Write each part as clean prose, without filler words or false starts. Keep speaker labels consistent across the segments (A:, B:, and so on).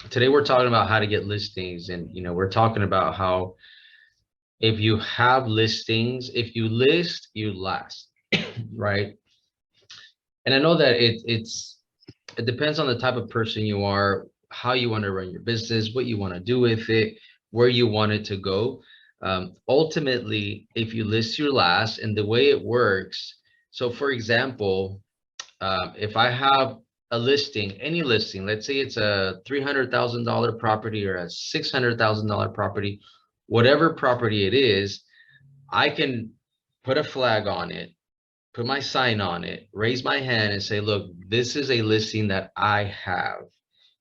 A: Today we're talking about how to get listings, and we're talking about how if you have listings, if you list, you last, right? And I know that it depends on the type of person you are, how you want to run your business, what you want to do with it, where you want it to go. Ultimately, if you list your last, and the way it works, so for example, if I have a listing, any listing, let's say it's a $300,000 property or a $600,000 property, whatever property it is, I can put a flag on it, put my sign on it, raise my hand and say, look, this is a listing that I have.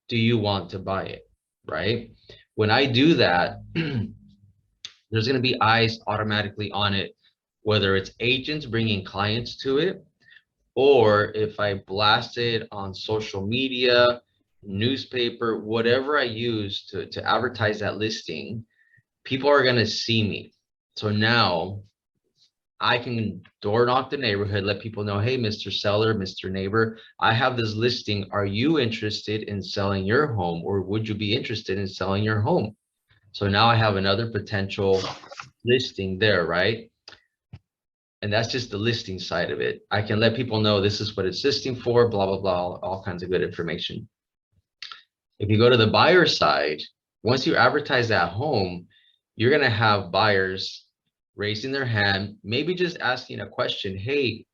A: Do you want to buy it? Right? When I do that, there's going to be eyes automatically on it, whether it's agents bringing clients to it, or if I blast it on social media, newspaper, whatever I use to advertise that listing, people are going to see me. So now I can door knock the neighborhood, let people know, hey, Mr. Seller, Mr. Neighbor, I have this listing. Are you interested in selling your home, or would you be interested in selling your home? So now I have another potential listing there, right? And that's just the listing side of it. I can let people know this is what it's listing for, blah, blah, blah, all kinds of good information. If you go to the buyer side, once you advertise that home, you're going to have buyers raising their hand, maybe just asking a question. Hey,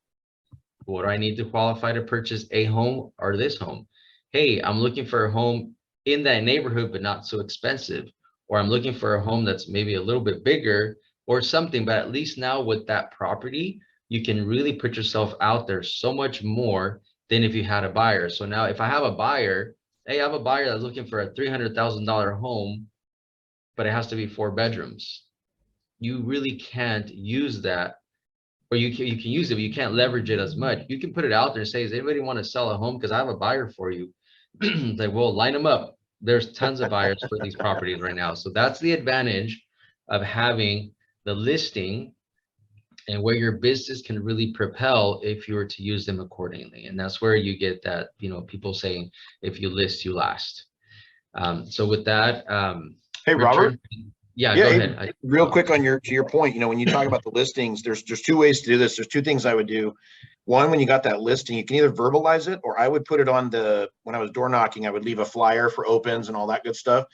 A: what do I need to qualify to purchase a home or this home? Hey, I'm looking for a home in that neighborhood, but not so expensive. Or I'm looking for a home that's maybe a little bit bigger or something, but at least now with that property, you can really put yourself out there so much more than if you had a buyer. So now if I have a buyer, hey, I have a buyer that's looking for a $300,000 home, but it has to be 4 bedrooms. You really can't use that, or you can use it, but you can't leverage it as much. You can put it out there and say, does anybody want to sell a home? Because I have a buyer for you. Like, well, line them up. There's tons of buyers for these properties right now. So that's the advantage of having the listing, and where your business can really propel if you were to use them accordingly. And that's where you get that, people saying, if you list, you last. So with that,
B: Hey, Robert.
A: Richard, yeah,
B: Yeah,
A: go
B: hey,
A: ahead.
B: real quick on to your point, when you talk about the listings, there's two ways to do this. There's two things I would do. One, when you got that listing, you can either verbalize it, or I would put it on when I was door knocking, I would leave a flyer for opens and all that good stuff.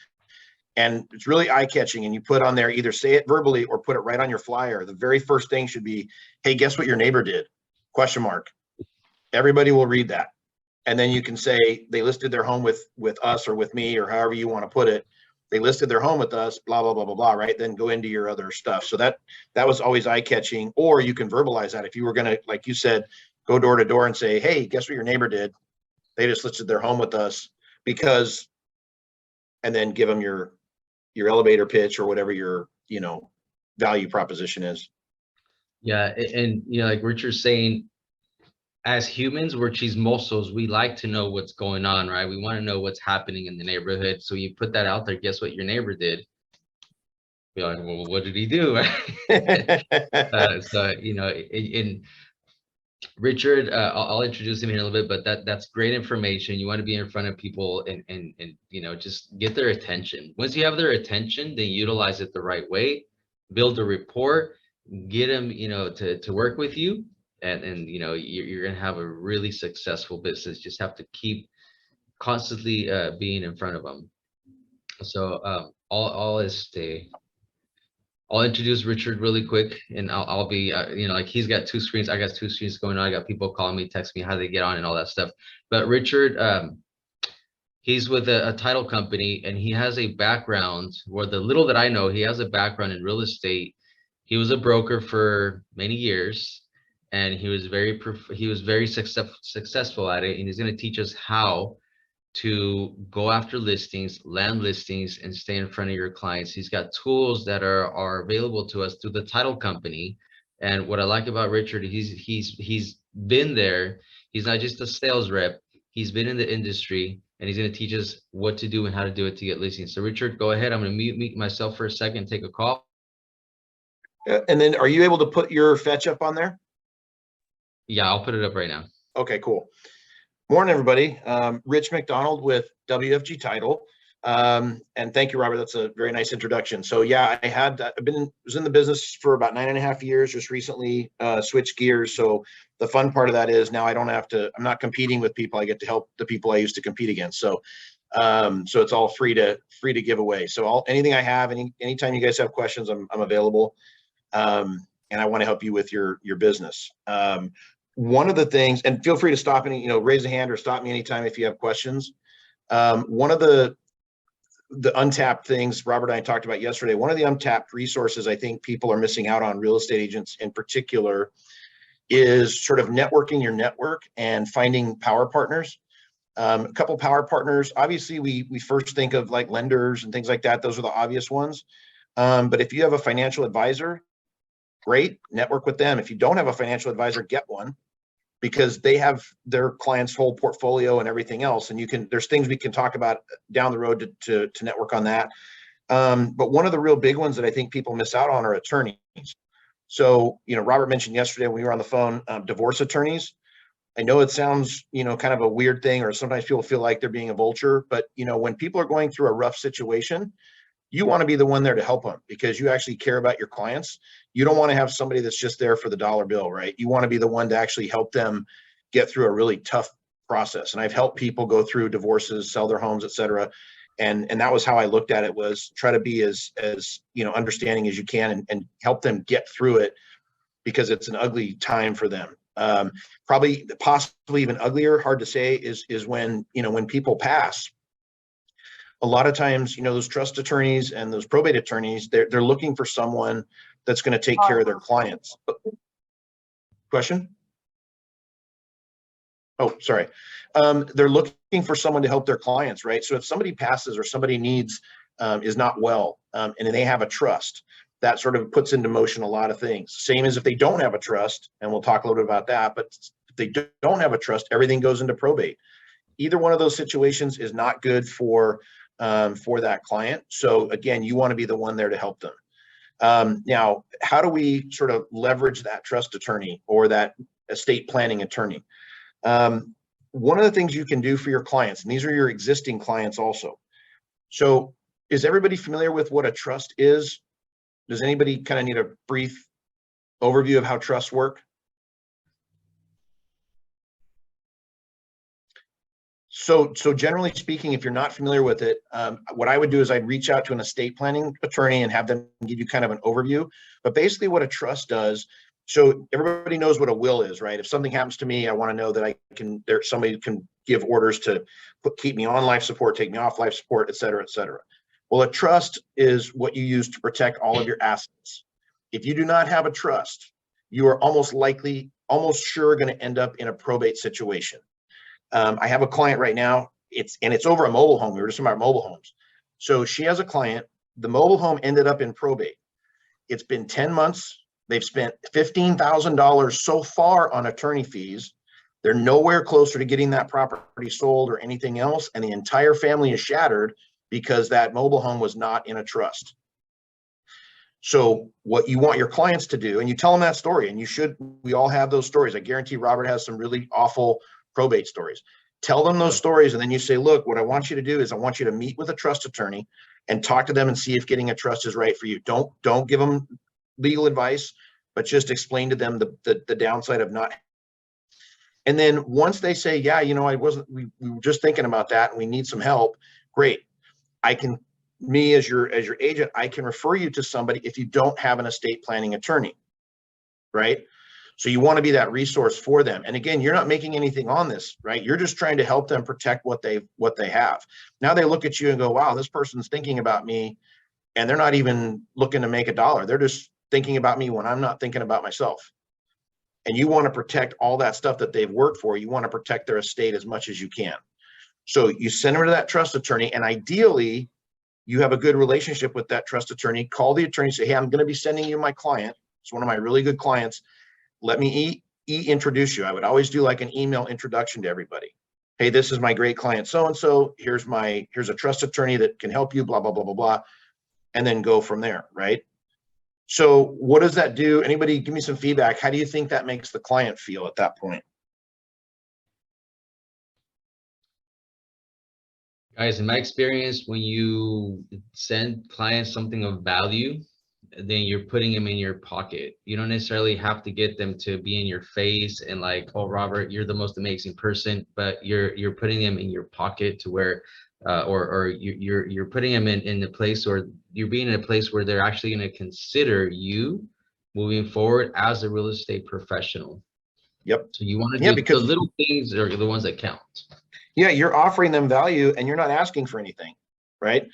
B: And it's really eye-catching, and you put on there, either say it verbally or put it right on your flyer. The very first thing should be, hey, guess what your neighbor did? Question mark. Everybody will read that. And then you can say they listed their home with us or with me, or however you want to put it. They listed their home with us, blah, blah, blah, blah, blah, right? Then go into your other stuff. So that was always eye-catching. Or you can verbalize that. If you were going to, like you said, go door to door and say, hey, guess what your neighbor did? They just listed their home with us because, and then give them your elevator pitch or whatever your, value proposition is.
A: Yeah, and like Richard's saying, as humans, we're chismosos. We like to know what's going on, right? We want to know what's happening in the neighborhood. So you put that out there. Guess what your neighbor did? Be like, well, what did he do? So in Richard, I'll introduce him here in a little bit, but that's great information. You want to be in front of people and just get their attention. Once you have their attention, then utilize it the right way, build a rapport, get them to work with you, and you're gonna have a really successful business. Just have to keep constantly being in front of them. So I'll introduce Richard really quick, and I'll be, like he's got 2 screens. I got 2 screens going on. I got people calling me, text me how they get on and all that stuff. But Richard, he's with a title company, and he has a background, where the little that I know, he has a background in real estate. He was a broker for many years, and he was very successful at it. And he's going to teach us how to go after listings, land listings, and stay in front of your clients. He's got tools that are available to us through the title company. And what I like about Richard, he's been there. He's not just a sales rep. He's been in the industry, and he's going to teach us what to do and how to do it to get listings. So Richard, go ahead. I'm going to mute myself for a second, take a call.
B: And then are you able to put your fetch up on there?
A: Yeah, I'll put it up right now.
B: Okay, cool. Morning, everybody. Rich McDonald with WFG Title. And thank you, Robert. That's a very nice introduction. So yeah, was in the business for about 9.5 years, just recently switched gears. So the fun part of that is now I'm not competing with people. I get to help the people I used to compete against. So so it's all free to give away. So anything I have, anytime you guys have questions, I'm available. And I want to help you with your business. One of the things, and feel free to stop any, raise a hand or stop me anytime if you have questions. One of the untapped things Robert and I talked about yesterday, one of the untapped resources I think people are missing out on, real estate agents in particular, is sort of networking your network and finding power partners. A couple power partners, obviously we first think of like lenders and things like that. Those are the obvious ones. But if you have a financial advisor, great, network with them. If you don't have a financial advisor, get one, because they have their clients' whole portfolio and everything else. And there's things we can talk about down the road to network on that. But one of the real big ones that I think people miss out on are attorneys. So, Robert mentioned yesterday when we were on the phone, divorce attorneys. I know it sounds, kind of a weird thing, or sometimes people feel like they're being a vulture, but when people are going through a rough situation, you want to be the one there to help them because you actually care about your clients. You don't want to have somebody that's just there for the dollar bill, right? You want to be the one to actually help them get through a really tough process. And I've helped people go through divorces, sell their homes, et cetera. And that was how I looked at it, was try to be as understanding as you can and help them get through it, because it's an ugly time for them. Possibly even uglier, hard to say, is when people pass. A lot of times, those trust attorneys and those probate attorneys, they're looking for someone that's going to take care of their clients. Question? Oh, sorry. They're looking for someone to help their clients, right? So if somebody passes or somebody is not well, and they have a trust, that sort of puts into motion a lot of things. Same as if they don't have a trust, and we'll talk a little bit about that, but if they don't have a trust, everything goes into probate. Either one of those situations is not good for that client. So again, you want to be the one there to help them. Now, how do we sort of leverage that trust attorney or that estate planning attorney? One of the things you can do for your clients, and these are your existing clients also. So is everybody familiar with what a trust is? Does anybody kind of need a brief overview of how trusts work? So generally speaking, if you're not familiar with it, what I would do is I'd reach out to an estate planning attorney and have them give you kind of an overview. But basically what a trust does, so everybody knows what a will is, right? If something happens to me, I want to know that somebody can give orders to keep me on life support, take me off life support, et cetera, et cetera. Well, a trust is what you use to protect all of your assets. If you do not have a trust, you are almost sure going to end up in a probate situation. I have a client right now, it's over a mobile home. We were just talking about mobile homes. So she has a client, the mobile home ended up in probate. It's been 10 months. They've spent $15,000 so far on attorney fees. They're nowhere closer to getting that property sold or anything else. And the entire family is shattered because that mobile home was not in a trust. So what you want your clients to do, and you tell them that story, and we all have those stories. I guarantee Robert has some really awful probate stories. Tell them those stories, and then you say, look, what I want you to do is I want you to meet with a trust attorney and talk to them and see if getting a trust is right for you. Don't give them legal advice, but just explain to them the downside of not. And then once they say, yeah, we were just thinking about that and we need some help, great. Me as your agent, I can refer you to somebody if you don't have an estate planning attorney, right? So you want to be that resource for them. And again, you're not making anything on this, right? You're just trying to help them protect what they have. Now they look at you and go, wow, this person's thinking about me, and they're not even looking to make a dollar. They're just thinking about me when I'm not thinking about myself. And you want to protect all that stuff that they've worked for. You want to protect their estate as much as you can. So you send them to that trust attorney, and ideally you have a good relationship with that trust attorney. Call the attorney, say, hey, I'm going to be sending you my client. It's one of my really good clients. Let me introduce you. I would always do like an email introduction to everybody. Hey, this is my great client so-and-so. Here's a trust attorney that can help you, blah, blah, blah, blah, blah. And then go from there, right? So what does that do? Anybody give me some feedback. How do you think that makes the client feel at that point?
A: Guys, in my experience, when you send clients something of value, then you're putting them in your pocket. You don't necessarily have to get them to be in your face and like, oh, Robert, you're the most amazing person, but you're putting them in your pocket to where, or you're putting them in the place, or you're being in a place where they're actually going to consider you moving forward as a real estate professional.
B: Yep.
A: So you want to
B: Yeah,
A: do the
B: because
A: little things are the ones that count.
B: yeah, you're offering them value and you're not asking for anything, right?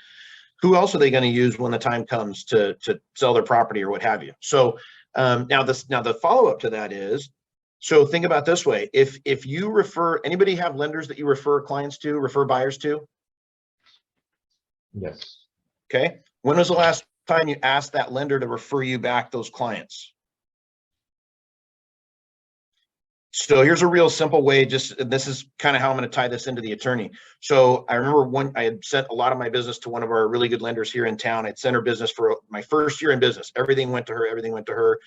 B: Who else are they going to use when the time comes to sell their property or what have you? So now the follow up to that is, so think about this way: if you refer, anybody have lenders that you refer clients to, refer buyers to?
A: Yes.
B: Okay. When was the last time you asked that lender to refer you back those clients? So here's a real simple way, just this is kind of how I'm going to tie this into the attorney. So I remember I had sent a lot of my business to one of our really good lenders here in town. I'd sent her business for my first year in business. Everything went to her. Everything went to her.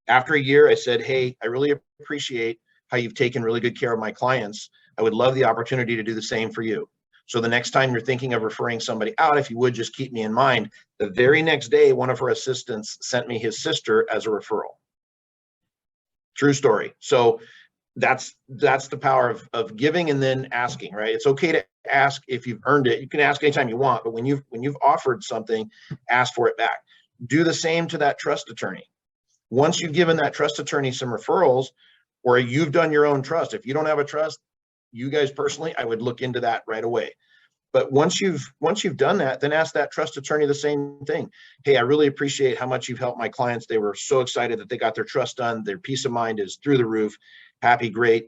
B: After a year, I said, hey, I really appreciate how you've taken really good care of my clients. I would love the opportunity to do the same for you. So the next time you're thinking of referring somebody out, if you would just keep me in mind. The very next day, one of her assistants sent me his sister as a referral. True story. So that's the power of giving and then asking, right? It's okay to ask if you've earned it. You can ask anytime you want, but when you've offered something, ask for it back. Do the same to that trust attorney. Once you've given that trust attorney some referrals, or you've done your own trust, if you don't have a trust, you guys personally, I would look into that right away. But once you've done that, then ask that trust attorney the same thing. Hey, I really appreciate how much you've helped my clients. They were so excited that they got their trust done. Their peace of mind is through the roof. Happy, great.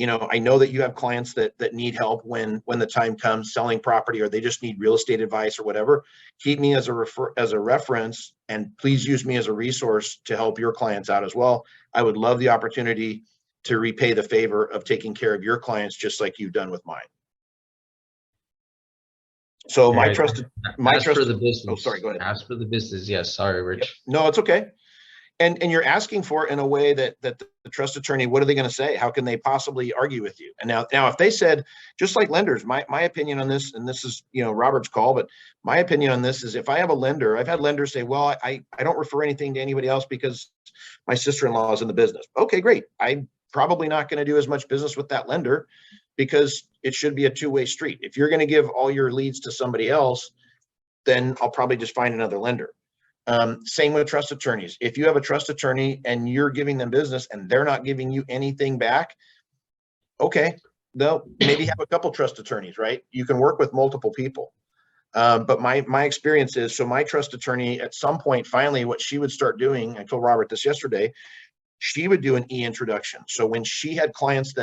B: I know that you have clients that need help when the time comes selling property, or they just need real estate advice or whatever. Keep me as a reference, and please use me as a resource to help your clients out as well. I would love the opportunity to repay the favor of taking care of your clients just like you've done with mine. So
A: Yeah, for the business.
B: Oh, sorry, go ahead.
A: Ask for the business. Yes, sorry, Rich.
B: Yep. No, it's okay. And you're asking for it in a way that the trust attorney, what are they going to say? How can they possibly argue with you? And now if they said, just like lenders, my opinion on this, and this is Robert's call, but my opinion on this is, if I have a lender, I've had lenders say, well, I don't refer anything to anybody else because my sister-in-law is in the business. Okay, great. I'm probably not going to do as much business with that lender, because it should be a two-way street. If you're going to give all your leads to somebody else, then I'll probably just find another lender. Same with trust attorneys. If you have a trust attorney and you're giving them business and they're not giving you anything back, okay, they'll maybe have a couple trust attorneys, right? You can work with multiple people. But my experience is, so my trust attorney, at some point, finally, what she would start doing, I told Robert this yesterday, she would do an e-introduction. So when she had clients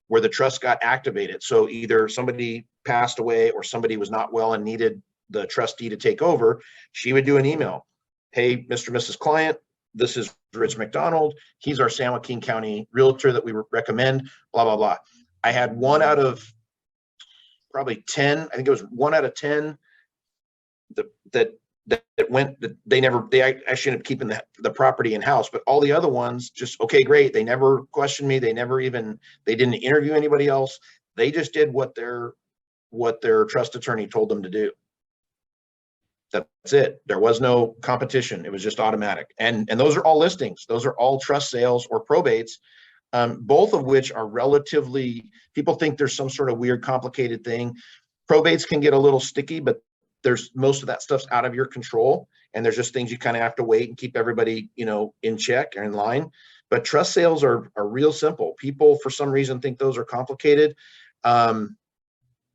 B: where the trust got activated, so either somebody passed away or somebody was not well and needed the trustee to take over, she would do an email. Hey, Mr. and Mrs. Client, this is Rich McDonald. He's our San Joaquin County realtor that we recommend, blah, blah, blah. I had 1 out of probably 10, I think it was 1 out of 10 that went, that they actually ended up keeping the property in house, but all the other ones just, okay, great. They never questioned me. They didn't interview anybody else. They just did what their trust attorney told them to do. That's it. There was no competition. It was just automatic. And those are all listings. Those are all trust sales or probates, both of which are relatively, people think there's some sort of weird, complicated thing. Probates can get a little sticky, but there's most of that stuff's out of your control. And there's just things you kind of have to wait and keep everybody, in check or in line. But trust sales are real simple. People, for some reason, think those are complicated.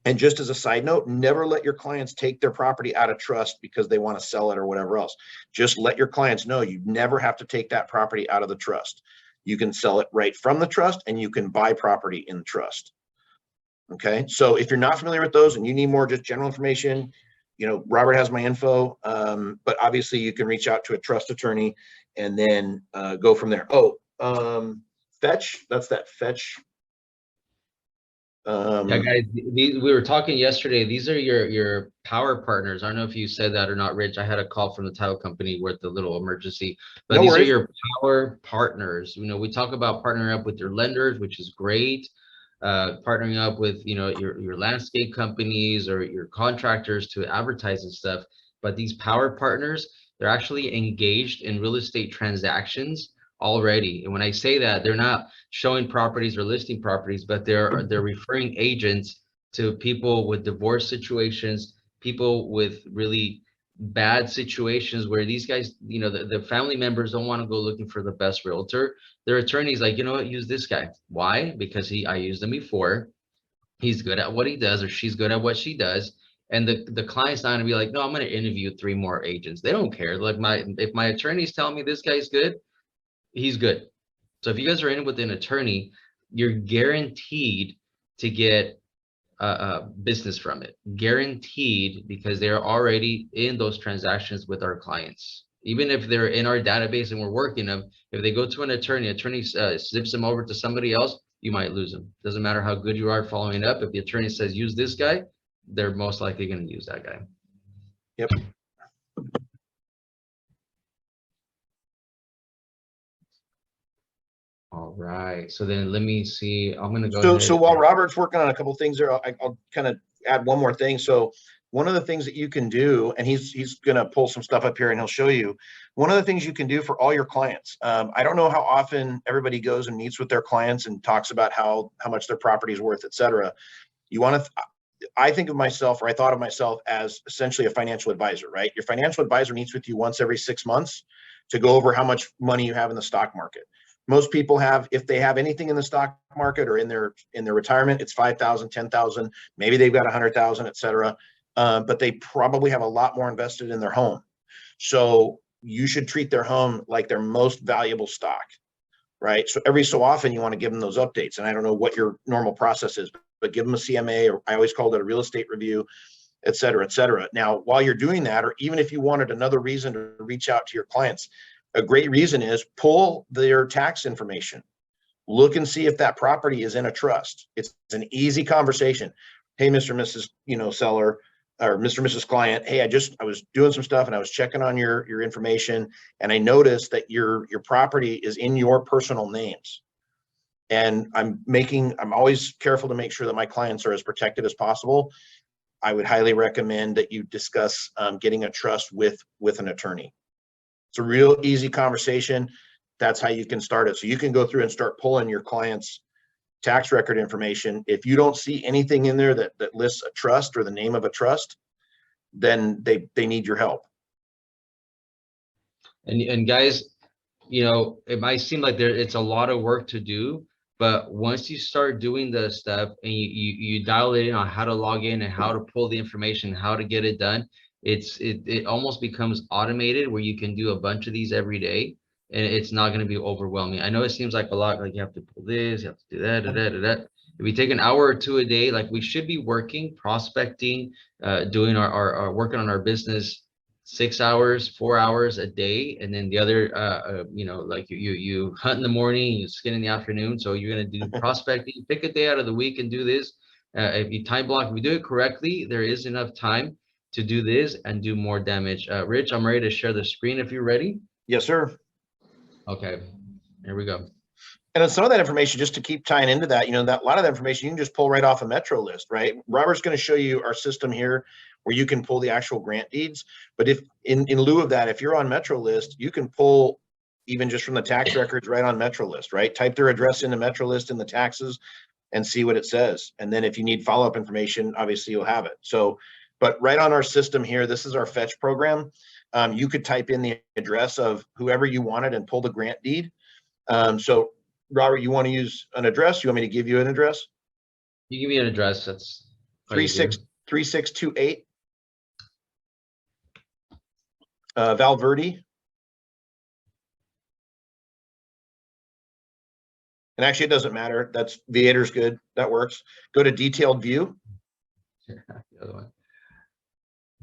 B: And just as a side note, never let your clients take their property out of trust because they want to sell it or whatever else. Just let your clients know you never have to take that property out of the trust. You can sell it right from the trust, and you can buy property in the trust. Okay. So if you're not familiar with those and you need more just general information, Robert has my info. But obviously you can reach out to a trust attorney and then go from there. Fetch, that's that Fetch.
A: Yeah, guys, we were talking yesterday. These are your power partners. I don't know if you said that or not, Rich. I had a call from the title company with the little emergency, but
B: No
A: these
B: worries.
A: are your power partners. We talk about partnering up with your lenders, which is great. partnering up with, you know, your landscape companies or your contractors to advertise and stuff. But these power partners, they're actually engaged in real estate transactions already. And when I say that, they're not showing properties or listing properties, but they're referring agents to people with divorce situations, people with really bad situations where these guys, you know, the family members don't want to go looking for the best realtor. Their attorney's like, you know what, use this guy. Why? Because I used him before. He's good at what he does, or she's good at what she does. And the client's not gonna be like, no, I'm gonna interview 3 more agents. They don't care. Like, if my attorney's telling me this guy's good, he's good. So if you guys are in with an attorney, you're guaranteed to get business from it, guaranteed, because they're already in those transactions with our clients. Even if they're in our database and we're working them, if they go to an attorney zips them over to somebody else, you might lose them. Doesn't matter how good you are following up. If the attorney says use this guy, they're most likely going to use that guy.
B: Yep.
A: All right. So then let me see. I'm going to go ahead.
B: So while Robert's working on a couple of things there, I'll kind of add one more thing. So one of the things that you can do, and he's going to pull some stuff up here and he'll show you, one of the things you can do for all your clients. I don't know how often everybody goes and meets with their clients and talks about how much their property is worth, et cetera. You want to, I think of myself, or I thought of myself as essentially a financial advisor, right? Your financial advisor meets with you once every 6 months to go over how much money you have in the stock market. Most people have, if they have anything in the stock market or in their retirement, it's 5,000, 10,000, maybe they've got 100,000, et cetera. But they probably have a lot more invested in their home. So you should treat their home like their most valuable stock, right? So every so often you want to give them those updates. And I don't know what your normal process is, but give them a CMA, or I always called it a real estate review, et cetera, et cetera. Now, while you're doing that, or even if you wanted another reason to reach out to your clients, a great reason is pull their tax information. Look and see if that property is in a trust. It's an easy conversation. Hey, Mr. and Mrs. Seller, or Mr. and Mrs. Client. Hey, I was doing some stuff and I was checking on your information, and I noticed that your property is in your personal names. And I'm always careful to make sure that my clients are as protected as possible. I would highly recommend that you discuss getting a trust with an attorney. It's a real easy conversation. That's how you can start it. So you can go through and start pulling your client's tax record information. If you don't see anything in there that lists a trust or the name of a trust, then they need your help.
A: And guys, you know, it might seem like it's a lot of work to do, but once you start doing the stuff and you dial it in on how to log in and how to pull the information, how to get it done, it almost becomes automated, where you can do a bunch of these every day, and it's not going to be overwhelming. I know it seems like a lot, like you have to pull this, you have to do that. If we take an hour or two a day, like we should be working, prospecting, doing our working on our business 6 hours, 4 hours a day, and then the other, you know, like you hunt in the morning, you skin in the afternoon. So you're going to do prospecting. Pick a day out of the week and do this. If you time block, if we do it correctly, there is enough time to do this and do more damage. Rich, I'm ready to share the screen if you're ready.
B: Yes, sir.
A: Okay, here we go.
B: And some of that information, just to keep tying into that, you know, that a lot of that information you can just pull right off a Metro list, right? Robert's going to show you our system here where you can pull the actual grant deeds. But if in lieu of that, if you're on Metro list, you can pull even just from the tax records right on Metro list, right? Type their address into Metro list in the taxes and see what it says. And then if you need follow-up information, obviously you'll have it. So, but right on our system here, this is our fetch program. You could type in the address of whoever you wanted and pull the grant deed. So Robert, you want to use an address? You want me to give you an address?
A: You give me an address. That's
B: 3628 Valverde. And actually, it doesn't matter. That's Viator's good. That works. Go to detailed view.
A: The other one.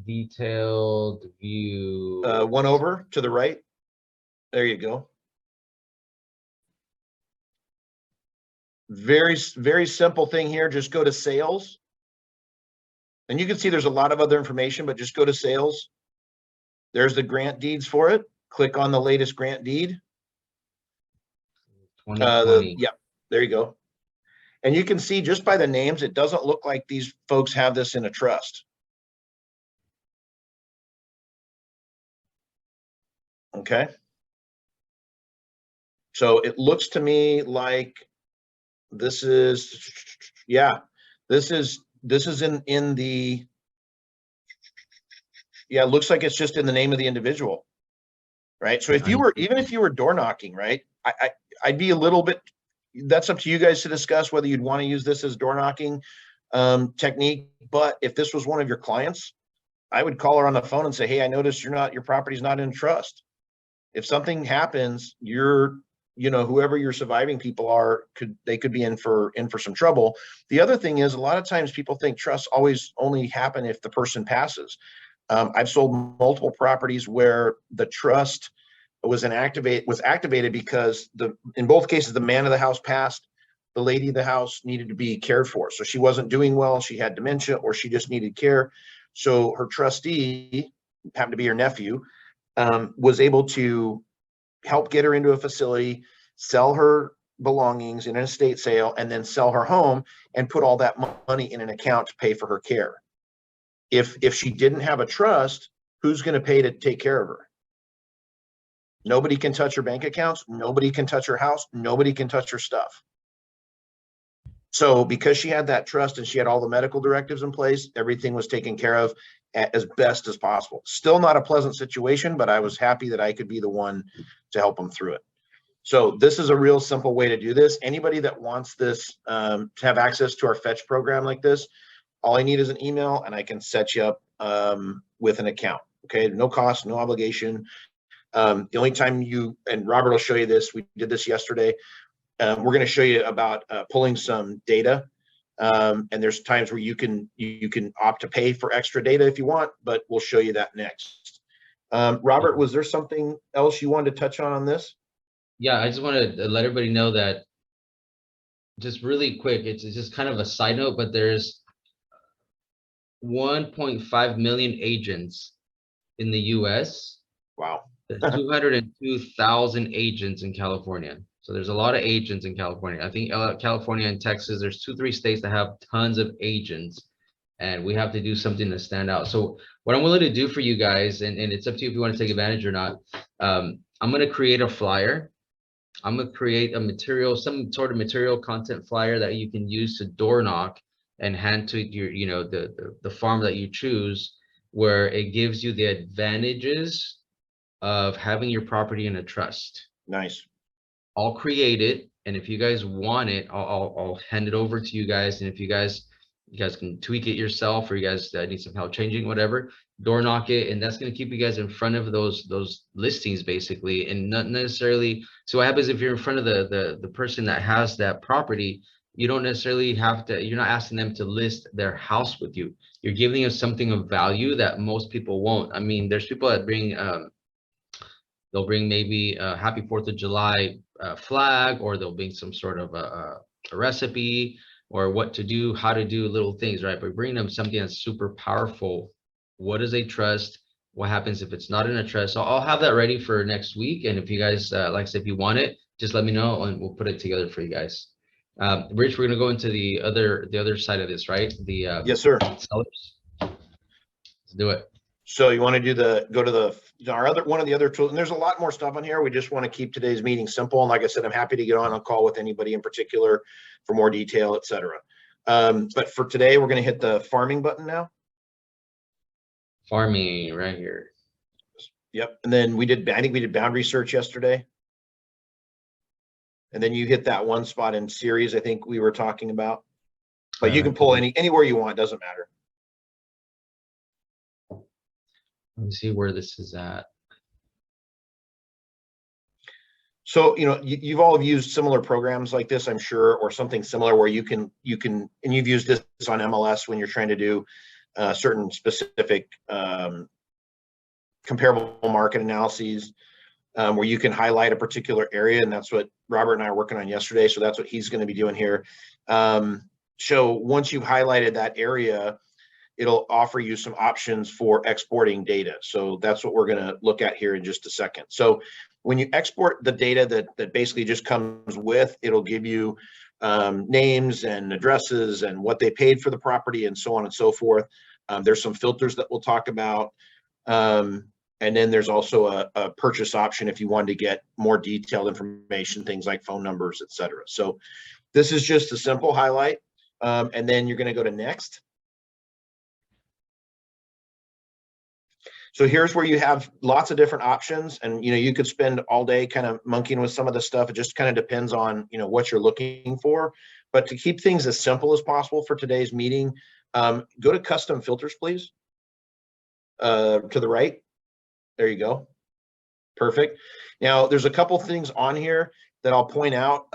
A: Detailed view.
B: One over to the right. There you go. Very, very simple thing here. Just go to sales. And you can see there's a lot of other information, but just go to sales. There's the grant deeds for it. Click on the latest grant deed.
A: 2020.
B: Yeah, there you go. And you can see just by the names, it doesn't look like these folks have this in a trust. Okay. So it looks to me like this is, yeah, this is in the, yeah, it looks like it's just in the name of the individual, right? So if you were, even if you were door knocking, right, I'd be a little bit, that's up to you guys to discuss whether you'd want to use this as door knocking technique. But if this was one of your clients, I would call her on the phone and say, hey, I noticed your property's not in trust. If something happens, whoever your surviving people are, they could be in for some trouble. The other thing is, a lot of times people think trusts always only happen if the person passes. I've sold multiple properties where the trust was activated because in both cases, the man of the house passed, the lady of the house needed to be cared for. So she wasn't doing well, she had dementia, or she just needed care. So her trustee, happened to be her nephew, was able to help get her into a facility, sell her belongings in an estate sale, and then sell her home and put all that money in an account to pay for her care. If she didn't have a trust, who's going to pay to take care of her? Nobody can touch her bank accounts. Nobody can touch her house. Nobody can touch her stuff. So because she had that trust and she had all the medical directives in place, everything was taken care of as best as possible. Still not a pleasant situation, but I was happy that I could be the one to help them through it. So this is a real simple way to do this. Anybody that wants this, to have access to our fetch program like this, all I need is an email and I can set you up with an account. Okay, no cost, no obligation. The only time and Robert will show you this, we did this yesterday. We're going to show you about pulling some data. And there's times where you can opt to pay for extra data if you want, but we'll show you that next. Robert, was there something else you wanted to touch on this?
A: Yeah, I just want to let everybody know that, just really quick, it's just kind of a side note, but there's 1.5 million agents in the US.
B: Wow.
A: There's 202,000 agents in California. So there's a lot of agents in California. I think California and Texas, there's 2-3 states that have tons of agents, and we have to do something to stand out. So what I'm willing to do for you guys, and it's up to you if you want to take advantage or not, I'm going to create a flyer. I'm going to create a material, some sort of material content flyer that you can use to door knock and hand to your, the farm that you choose, where it gives you the advantages of having your property in a trust.
B: Nice.
A: I'll create it, and if you guys want it, I'll hand it over to you guys. And if you guys can tweak it yourself, or you guys need some help changing, whatever, door knock it, and that's going to keep you guys in front of those listings basically, and not necessarily. So what happens if you're in front of the person that has that property? You don't necessarily have to. You're not asking them to list their house with you. You're giving them something of value that most people won't. I mean, there's people that bring. They'll bring maybe a Happy 4th of July flag, or they'll bring some sort of a recipe, or what to do, how to do little things, right? But bring them something that's super powerful. What is a trust? What happens if it's not in a trust? So I'll have that ready for next week. And if you guys, like I said, if you want it, just let me know and we'll put it together for you guys. Rich, we're going to go into the other side of this, right? The
B: yes, sir.
A: Sellers. Let's do it.
B: So you want to go to one of the other tools, and there's a lot more stuff on here. We just want to keep today's meeting simple. And like I said, I'm happy to get on a call with anybody in particular for more detail, etc. But for today, we're going to hit the farming button now.
A: Farming right here.
B: Yep. And then I think we did boundary search yesterday. And then you hit that one spot in series, I think we were talking about. But you can pull anywhere you want, doesn't matter.
A: Let me see where this is at.
B: So, you've all used similar programs like this, I'm sure, or something similar where you can, and you've used this on MLS when you're trying to do certain specific comparable market analyses, where you can highlight a particular area. And that's what Robert and I are working on yesterday. So that's what he's going to be doing here. So once you've highlighted that area, it'll offer you some options for exporting data. So that's what we're going to look at here in just a second. So when you export the data that basically just comes with, it'll give you names and addresses and what they paid for the property and so on and so forth. There's some filters that we'll talk about. And then there's also a purchase option if you wanted to get more detailed information, things like phone numbers, etc. So this is just a simple highlight. And then you're going to go to next. So here's where you have lots of different options, and you could spend all day kind of monkeying with some of the stuff. It just kind of depends on what you're looking for. But to keep things as simple as possible for today's meeting, go to custom filters, please. To the right. There you go. Perfect. Now there's a couple things on here that I'll point out.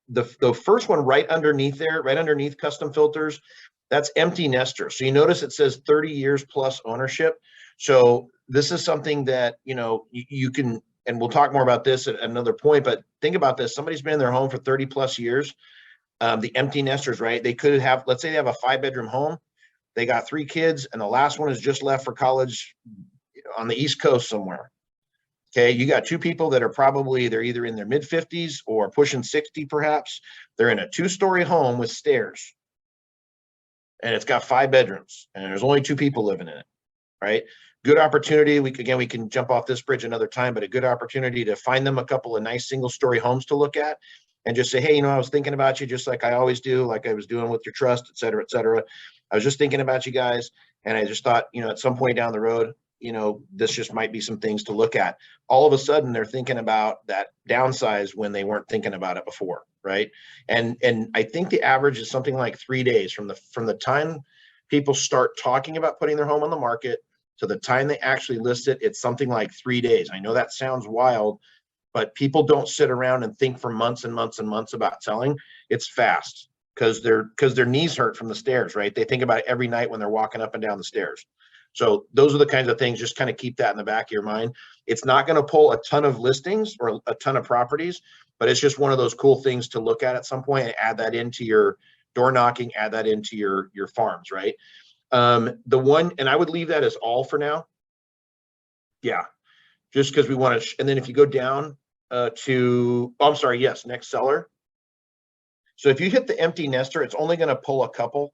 B: The first one right underneath there, right underneath custom filters, that's empty nester. So you notice it says 30 years plus ownership. So this is something that you can, and we'll talk more about this at another point, but think about this. Somebody's been in their home for 30 plus years. The empty nesters, right? They could have, let's say they have a 5-bedroom home. They got 3 kids and the last one has just left for college on the East Coast somewhere. Okay, you got 2 people that are probably, they're either in their mid 50s or pushing 60 perhaps. They're in a 2-story home with stairs. And it's got 5 bedrooms and there's only 2 people living in it, right? Good opportunity. We can jump off this bridge another time, but a good opportunity to find them a couple of nice single-story homes to look at and just say, hey, I was thinking about you just like I always do, like I was doing with your trust, et cetera, et cetera. I was just thinking about you guys. And I just thought, at some point down the road, this just might be some things to look at. All of a sudden they're thinking about that downsize when they weren't thinking about it before, right? And I think the average is something like 3 days from the time people start talking about putting their home on the market to the time they actually list it. It's something like 3 days. I know that sounds wild, but people don't sit around and think for months and months and months about selling. It's fast because their knees hurt from the stairs, right? They think about it every night when they're walking up and down the stairs. So those are the kinds of things, just kind of keep that in the back of your mind. It's not going to pull a ton of listings or a ton of properties, but it's just one of those cool things to look at some point and add that into your door knocking, add that into your farms, right? The one, and I would leave that as all for now. Yeah, just because we want to, and then if you go down I'm sorry, yes, next seller. So if you hit the empty nester, it's only going to pull a couple,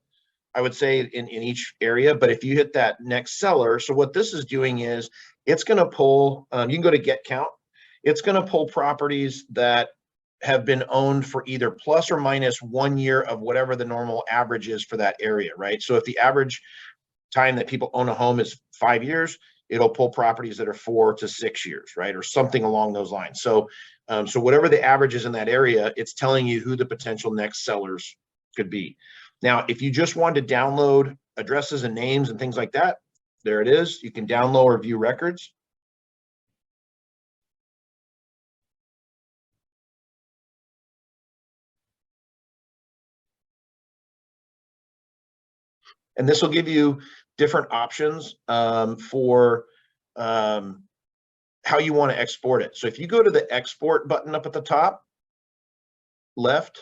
B: I would say, in each area. But if you hit that next seller, so what this is doing is it's going to pull, you can go to get count. It's going to pull properties that have been owned for either plus or minus 1 year of whatever the normal average is for that area, right? So if the average time that people own a home is 5 years, it'll pull properties that are 4 to 6 years, right? Or something along those lines. So, so whatever the average is in that area, it's telling you who the potential next sellers could be. Now, if you just wanted to download addresses and names and things like that, there it is. You can download or view records. And this will give you different options for how you want to export it. So if you go to the export button up at the top left,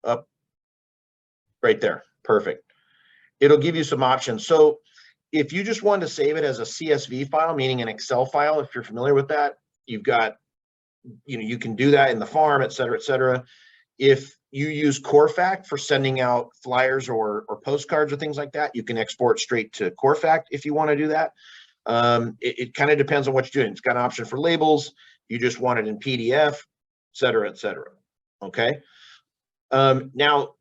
B: up right there, perfect. It'll give you some options. So if you just wanted to save it as a CSV file, meaning an Excel file, if you're familiar with that, you've got, you can do that in the farm, et cetera, et cetera. If you use Corfact for sending out flyers or postcards or things like that, you can export straight to Corfact if you want to do that. It kind of depends on what you're doing. It's got an option for labels. You just want it in PDF, et cetera, et cetera. Okay. Now,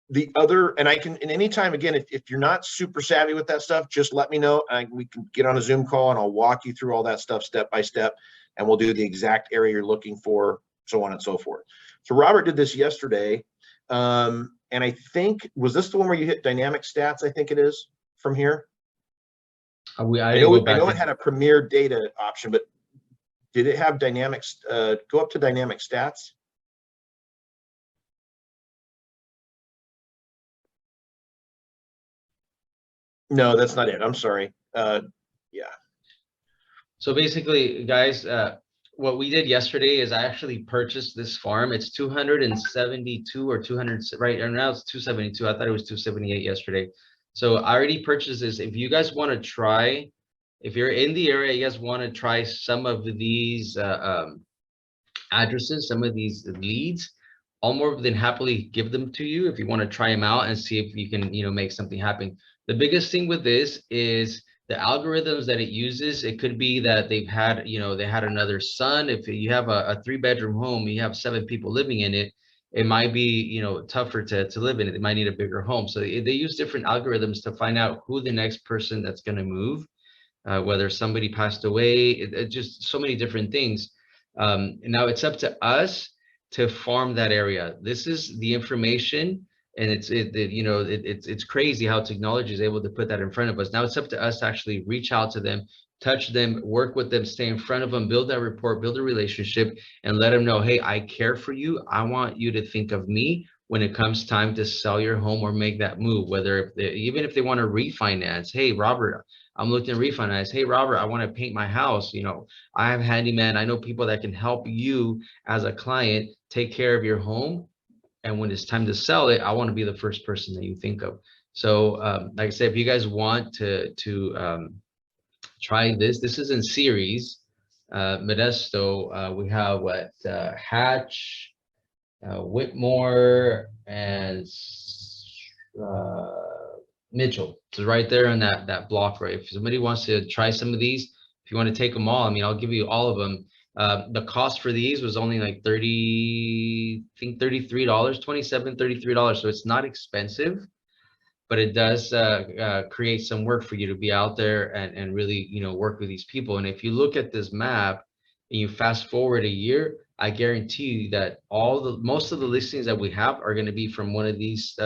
B: the other, and I can, and anytime, again, if you're not super savvy with that stuff, just let me know. We can get on a Zoom call and I'll walk you through all that stuff step by step, and we'll do the exact area you're looking for, so on and so forth. So Robert did this yesterday. And I think, was this the one where you hit dynamic stats? I think it is from here. I know it had a premier data option, but did it have dynamics? Go up to dynamic stats. No, that's not it. I'm sorry. Yeah.
A: So basically, guys, what we did yesterday is I actually purchased this farm. It's 272 or 200, right? And now it's 272. I thought it was 278 yesterday. So I already purchased this. If you guys want to try, if you're in the area, you guys want to try some of these addresses, some of these leads, I'll more than happily give them to you if you want to try them out and see if you can, make something happen. The biggest thing with this is the algorithms that it uses. It could be that they've had, they had another son. If you have a 3-bedroom home, you have 7 people living in it, it might be, tougher to live in it. They might need a bigger home. So they use different algorithms to find out who the next person that's going to move, whether somebody passed away, just so many different things. Now it's up to us to farm that area. This is the information, and it's crazy how technology is able to put that in front of us. Now it's up to us to actually reach out to them, touch them, work with them, stay in front of them, build that rapport, build a relationship, and let them know, hey, I care for you. I want you to think of me when it comes time to sell your home or make that move, whether even if they want to refinance. Hey, Robert, I'm looking to refinance. Hey, Robert, I want to paint my house. I have handyman. I know people that can help you as a client take care of your home. And when it's time to sell it, I want to be the first person that you think of. So, like I said, if you guys want to try this, this is in series. Modesto, we have Hatch, Whitmore, and Mitchell. So right there in that block, right? If somebody wants to try some of these, if you want to take them all, I mean, I'll give you all of them. The cost for these was only like $33, $33. So it's not expensive, but it does create some work for you to be out there and really, work with these people. And if you look at this map and you fast forward a year, I guarantee you that most of the listings that we have are going to be from one of these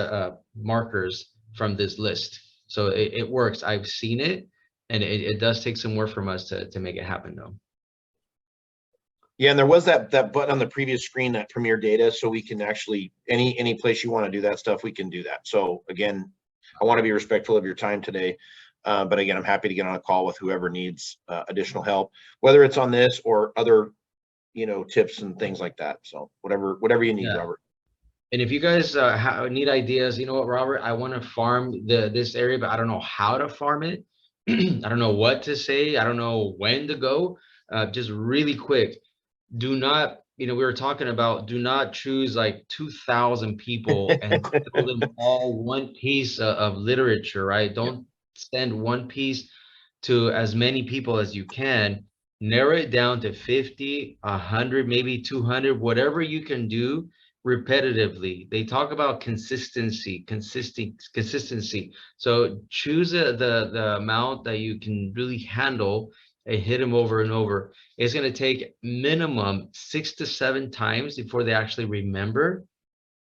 A: markers from this list. So it works. I've seen it, and it does take some work from us to make it happen, though.
B: Yeah, and there was that button on the previous screen, that Premier Data, so we can actually any place you want to do that stuff, we can do that. So again, I want to be respectful of your time today, but again, I'm happy to get on a call with whoever needs additional help, whether it's on this or other, tips and things like that. So whatever you need,
A: Yeah.
B: Robert.
A: And if you guys need ideas, you know what, Robert, I want to farm this area, but I don't know how to farm it. I don't know what to say. I don't know when to go. Just really quick, do not, we were talking about, do not choose like 2,000 people and tell them all one piece of literature, right? Don't send one piece to as many people as you can. Narrow it down to 50, 100, maybe 200, whatever you can do repetitively. They talk about consistency. So choose the amount that you can really handle and hit them over and over. It's going to take minimum 6 to 7 times before they actually remember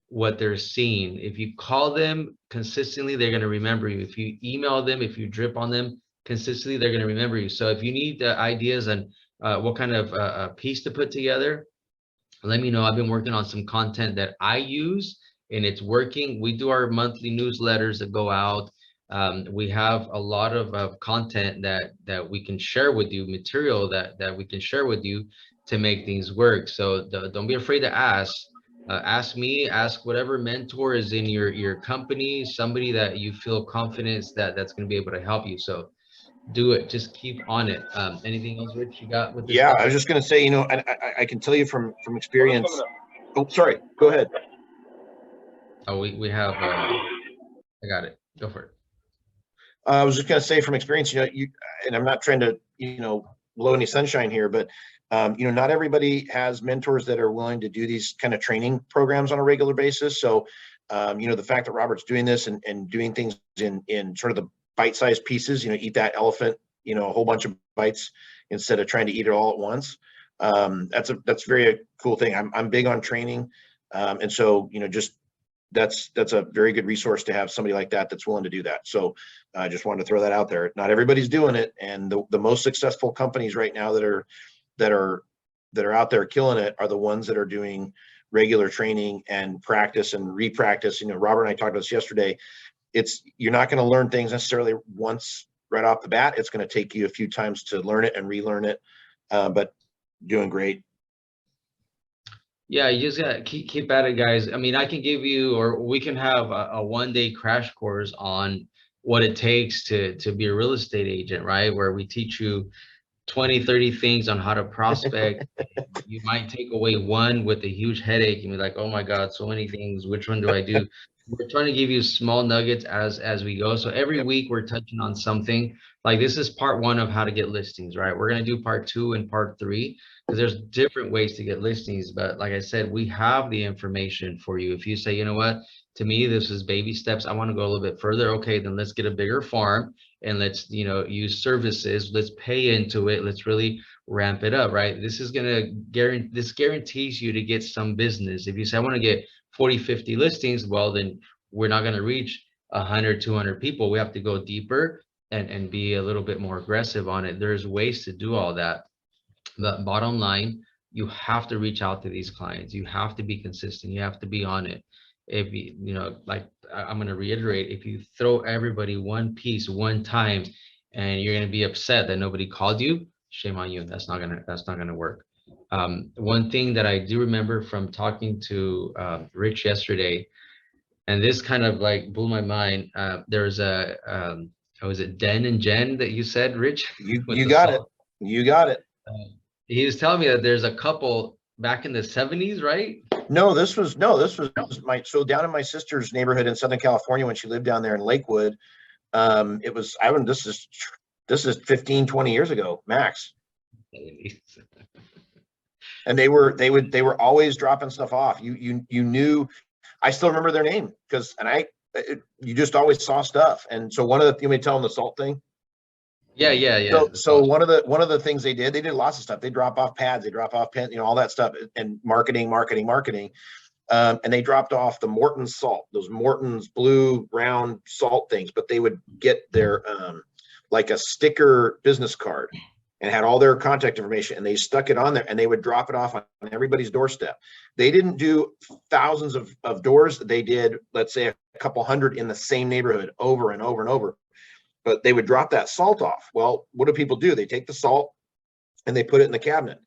A: what they're seeing. If you call them consistently, they're going to remember you. If you email them, if you drip on them consistently, they're going to remember you. So if you need ideas on what kind of piece to put together, let me know. I've been working on some content that I use and it's working. We do our monthly newsletters that go out. We have a lot of content that we can share with you, material that we can share with you to make things work. So don't be afraid to ask. Ask me, ask whatever mentor is in your company, somebody that you feel confidence that's going to be able to help you. So do it. Just keep on it. Anything else, Rich, you got with this
B: Yeah,
A: stuff?
B: I was just going to say, I can tell you from experience. Oh, sorry. Go ahead.
A: Oh, we have I got it. Go for it.
B: I was just going to say from experience, and I'm not trying to, blow any sunshine here, but not everybody has mentors that are willing to do these kind of training programs on a regular basis. So, the fact that Robert's doing this and doing things in sort of the bite-sized pieces, eat that elephant, a whole bunch of bites instead of trying to eat it all at once. That's very cool thing. I'm big on training. And so, just that's a very good resource to have somebody like that that's willing to do that. So I just wanted to throw that out there. Not everybody's doing it. And the most successful companies right now that are out there killing it are the ones that are doing regular training and practice and repractice. Robert and I talked about this yesterday. You're not going to learn things necessarily once right off the bat. It's going to take you a few times to learn it and relearn it, but doing great.
A: Yeah, you just gotta keep at it, guys. I mean, I can give you, or we can have a 1-day crash course on what it takes to be a real estate agent, right? Where we teach you 20, 30 things on how to prospect. You might take away one with a huge headache and be like, oh my God, so many things. Which one do I do? We're trying to give you small nuggets as we go. So every
B: Yep.
A: week we're touching on something. Like this is part one of how to get listings, right? We're going to do part two and part three because there's different ways to get listings. But like I said, we have the information for you. If you say, you know what, to me, this is baby steps. I want to go a little bit further. Okay, then let's get a bigger farm and let's, use services. Let's pay into it. Let's really ramp it up, right? This is going to guarantee, this guarantees you to get some business. If you say, I want to get 40, 50 listings, well, then we're not going to reach 100, 200 people. We have to go deeper and be a little bit more aggressive on it. There's ways to do all that. The bottom line, you have to reach out to these clients. You have to be consistent. You have to be on it. If like I'm going to reiterate, if you throw everybody one piece one time and you're going to be upset that nobody called you, shame on you. That's not gonna work. One thing that I do remember from talking to Rich yesterday, and this kind of like blew my mind. There's was it Den and Jen that you said, Rich, with
B: You
A: the
B: got it.
A: salt?
B: You got it.
A: He was telling me that there's a couple back in the 70s, right?
B: No, this was my, so down in my sister's neighborhood in Southern California when she lived down there in Lakewood. It was, I don't, this is 15, 20 years ago, max.
A: 70s.
B: And they were always dropping stuff off. You knew, I still remember their name because, you just always saw stuff. And so you may tell them the salt thing.
A: Yeah.
B: So one of the things they did lots of stuff. They drop off pads, they drop off pen, all that stuff, and marketing. And they dropped off the Morton's salt, those Morton's blue round salt things, but they would get their like a sticker business card and had all their contact information, and they stuck it on there and they would drop it off on everybody's doorstep. They didn't do thousands of doors. They did, let's say, a couple hundred in the same neighborhood over and over and over. But they would drop that salt off. Well, what do people do? They take the salt and they put it in the cabinet.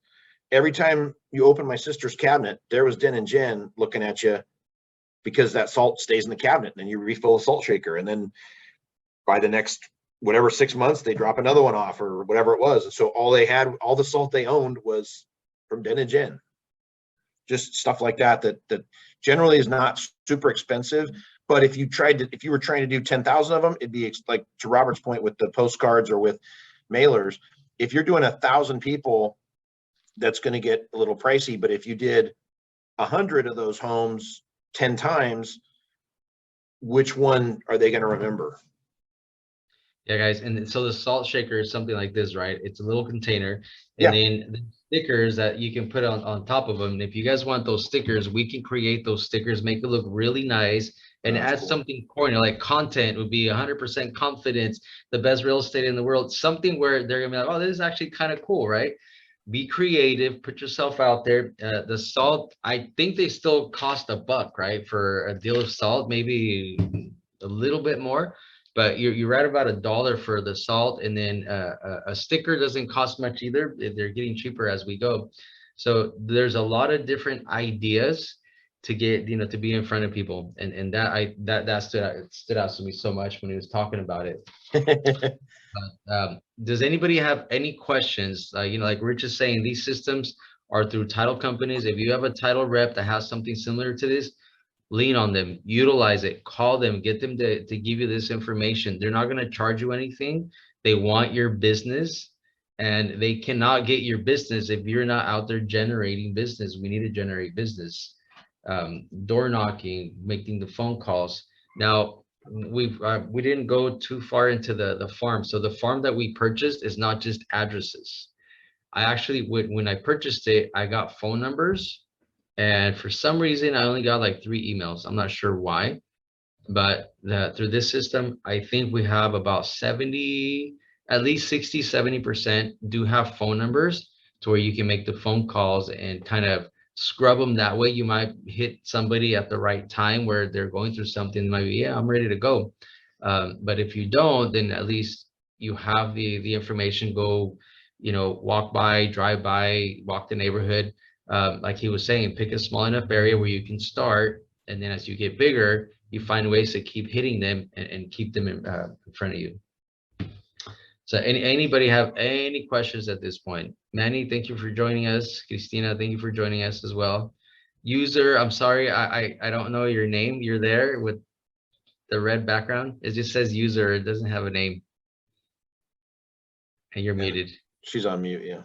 B: Every time you open my sister's cabinet, there was Den and Jen looking at you because that salt stays in the cabinet. And then you refill a salt shaker. And then by the next, whatever, 6 months, they drop another one off or whatever it was. And so all the salt they owned was from Den and Jen. Just stuff like that generally is not super expensive. But if you were trying to do 10,000 of them, it'd be like, to Robert's point with the postcards or with mailers, if you're doing 1,000 people, that's going to get a little pricey. But if you did 100 of those homes 10 times, which one are they going to remember?
A: Yeah, guys. And so the salt shaker is something like this, right? It's a little container,
B: Yeah.
A: and then the stickers that you can put on top of them. And if you guys want those stickers, we can create those stickers, make it look really nice, and
B: That's
A: add
B: cool.
A: something corny, like content would be 100% confidence, the best real estate in the world, something where they're gonna be like, oh, this is actually kind of cool, right? Be creative, put yourself out there. The salt, I think they still cost $1, right? For a deal of salt, maybe a little bit more, but you're right about $1 for the salt. And then a sticker doesn't cost much either. They're getting cheaper as we go. So there's a lot of different ideas to get, to be in front of people. And that stood out to me so much when he was talking about it. Does anybody have any questions? Like Rich is saying, these systems are through title companies. If you have a title rep that has something similar to this, lean on them, utilize it, call them, get them to give you this information. They're not going to charge you anything. They want your business, and they cannot get your business if you're not out there generating business. We need to generate business. Door knocking, making the phone calls. Now, we didn't go too far into the farm. So the farm that we purchased is not just addresses. I actually, when I purchased it, I got phone numbers, and for some reason I only got like 3 emails. I'm not sure why, but through this system, I think we have about 70, at least 60, 70% do have phone numbers to where you can make the phone calls and kind of scrub them that way. You might hit somebody at the right time where they're going through something. They might be, yeah, I'm ready to go. But if you don't, then at least you have the information. Go, walk by, drive by, walk the neighborhood. Like he was saying, pick a small enough area where you can start, and then as you get bigger, you find ways to keep hitting them and keep them in front of you. So anybody have any questions at this point? Manny, thank you for joining us. Christina, thank you for joining us as well. User, I'm sorry, I don't know your name. You're there with the red background. It just says user. It doesn't have a name. And you're muted.
B: She's on mute, yeah.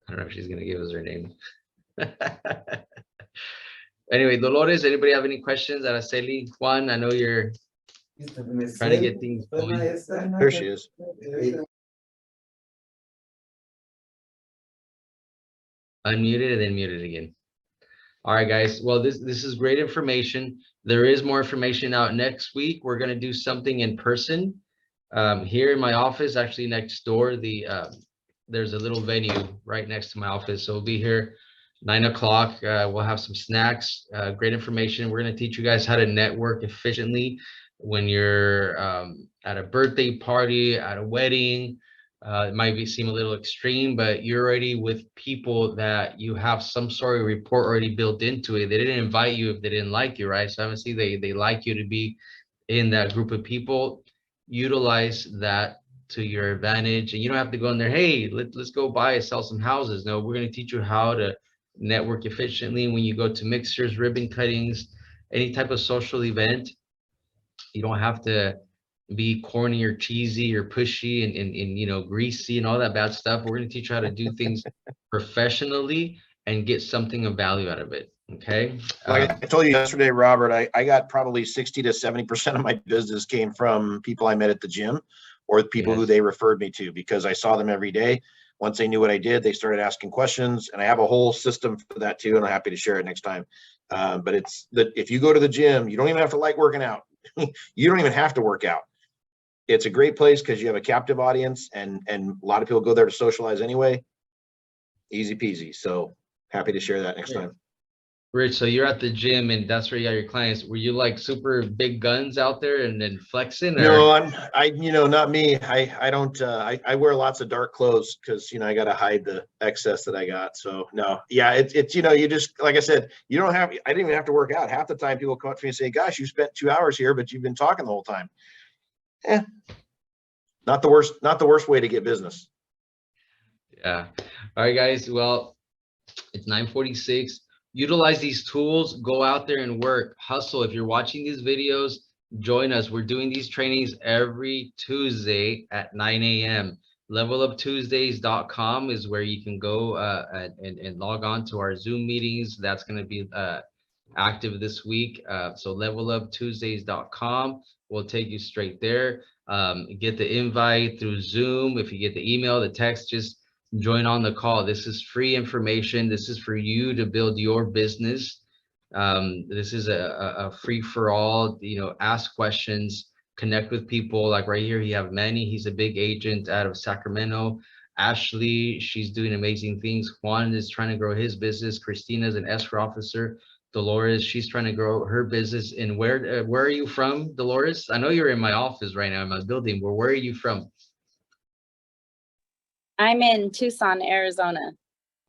A: I don't know if she's gonna give us her name. Anyway, Dolores, anybody have any questions? Araceli, Juan, I know you're trying to get things going.
B: There she is.
A: Unmuted and then muted again. All right, guys. Well, this is great information. There is more information out next week. We're gonna do something in person here in my office, actually next door. There's a little venue right next to my office, so we'll be here 9 o'clock. We'll have some snacks, great information. We're gonna teach you guys how to network efficiently when you're at a birthday party, at a wedding. It might seem a little extreme, but you're already with people that you have some sort of report already built into it. They didn't invite you if they didn't like you, right? So obviously they like you to be in that group of people. Utilize that to your advantage, and you don't have to go in there, hey, let's go buy and sell some houses. No, we're going to teach you how to network efficiently. When you go to mixers, ribbon cuttings, any type of social event, you don't have to be corny or cheesy or pushy and greasy and all that bad stuff. We're going to teach you how to do things professionally and get something of value out of it. Okay.
B: Like I told you yesterday, Robert, I got probably 60 to 70% of my business came from people I met at the gym or people who they referred me to, because I saw them every day. Once they knew what I did, they started asking questions, and I have a whole system for that too. And I'm happy to share it next time. But it's that if you go to the gym, you don't even have to like working out. You don't even have to work out. It's a great place because you have a captive audience, and a lot of people go there to socialize anyway. Easy peasy. So happy to share that next time.
A: Rich, so you're at the gym and that's where you got your clients. Were you like super big guns out there and then flexing?
B: No, not me. I don't, I wear lots of dark clothes because, I got to hide the excess that I got. So no, yeah, it's, you just, like I said, I didn't even have to work out. Half the time people come up to me and say, gosh, you spent 2 hours here, but you've been talking the whole time. Not the worst way to get business.
A: Yeah. All right, guys. Well, it's 9:46. Utilize these tools, go out there and work, hustle. If you're watching these videos, join us. We're doing these trainings every Tuesday at 9 a.m. Leveluptuesdays.com is where you can go and log on to our Zoom meetings. That's going to be active this week. So leveluptuesdays.com will take you straight there. Get the invite through Zoom. If you get the email, the text, just join on the call. This is free information. This is for you to build your business. This is a free for all, ask questions, connect with people. Like right here, you have Manny. He's a big agent out of Sacramento. Ashley, she's doing amazing things. Juan is trying to grow his business. Christina's an escrow officer. Dolores, she's trying to grow her business. And where are you from, Dolores? I know you're in my office right now in my building. Where are you from?
C: I'm in Tucson, Arizona.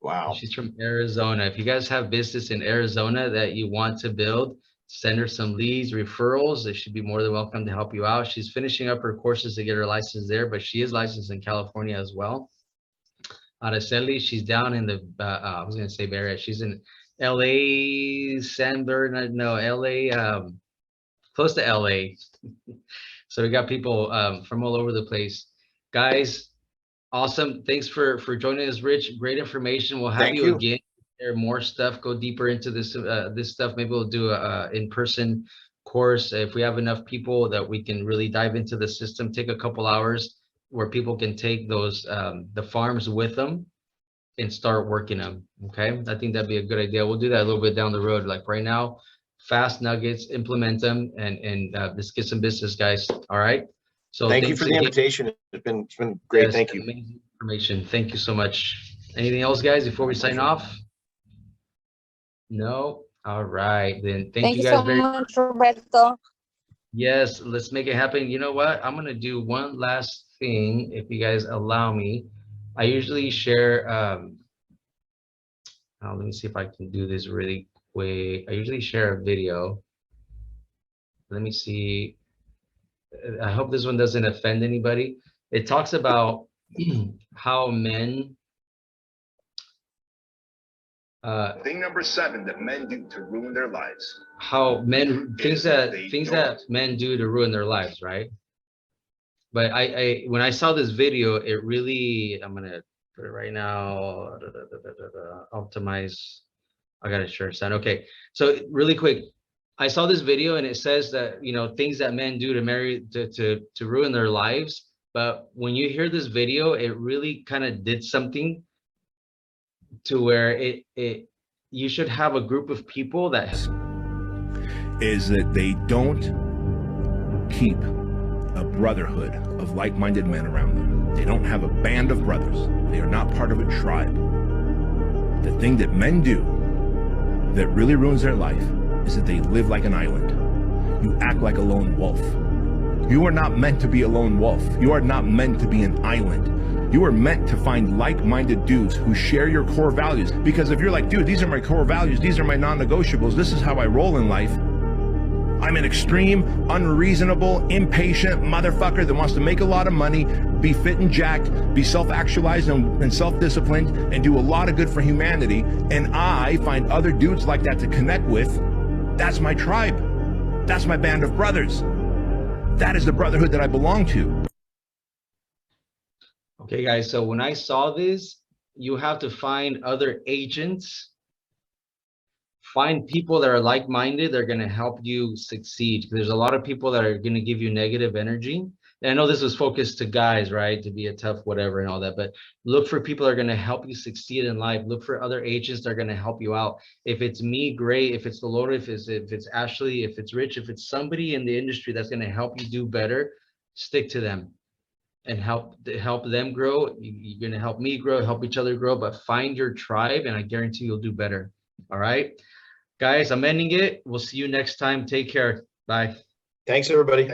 B: Wow.
A: She's from Arizona. If you guys have business in Arizona that you want to build, send her some leads, referrals. They should be more than welcome to help you out. She's finishing up her courses to get her license there, but she is licensed in California as well. Araceli, she's down in the, I was going to say Bay Area. She's in LA, San Bernardino, LA, close to LA. So we got people from all over the place. Guys, awesome. Thanks for joining us, Rich. Great information. We'll have you again. Share more stuff. Go deeper into this this stuff. Maybe we'll do a in-person course if we have enough people that we can really dive into the system. Take a couple hours where people can take those the farms with them and start working them. Okay, I think that'd be a good idea. We'll do that a little bit down the road. Like right now, fast nuggets, implement them, and let's get some business, guys. All right. So
B: thank you for the invitation. It's been great. Yes, thank you.
A: Amazing information. Thank you so much. Anything else, guys, before we sign off? No. All right, then. Thank you guys very much,
C: Roberto.
A: Yes, let's make it happen. You know what? I'm gonna do one last thing, if you guys allow me. I usually share. Let me see if I can do this really quick. I usually share a video. let me see. I hope this one doesn't offend anybody. It talks about how men
D: Thing number 7 that men do to ruin their lives.
A: how men things that men do to ruin their lives, right? But I when I saw this video, it really, I'm gonna put it right now. Optimize. I gotta share sound. Okay, so really quick, I saw this video and it says that, you know, things that men do to ruin their lives. But when you hear this video, it really kind of did something to where you should have a group of people that
E: is that they don't keep a brotherhood of like-minded men around them. They don't have a band of brothers. They are not part of a tribe. The thing that men do that really ruins their life is that they live like an island. You act like a lone wolf. You are not meant to be a lone wolf. You are not meant to be an island. You are meant to find like-minded dudes who share your core values. Because if you're like, dude, these are my core values, these are my non-negotiables, this is how I roll in life. I'm an extreme, unreasonable, impatient motherfucker that wants to make a lot of money, be fit and jacked, be self-actualized and self-disciplined, and do a lot of good for humanity. And I find other dudes like that to connect with. That's my tribe. That's my band of brothers. That is the brotherhood that I belong to.
A: Okay, guys, so when I saw this, you have to find other agents, find people that are like-minded, they're going to help you succeed. There's a lot of people that are going to give you negative energy. And I know this was focused to guys, right? To be a tough whatever and all that, but look for people that are going to help you succeed in life. Look for other agents that are going to help you out. If it's me, great. If it's Dolores, if it's Ashley, if it's Rich, if it's somebody in the industry that's going to help you do better, stick to them and help them grow. You're going to help me grow, help each other grow, but find your tribe and I guarantee you'll do better. All right, guys, I'm ending it. We'll see you next time. Take care. Bye.
B: Thanks, everybody.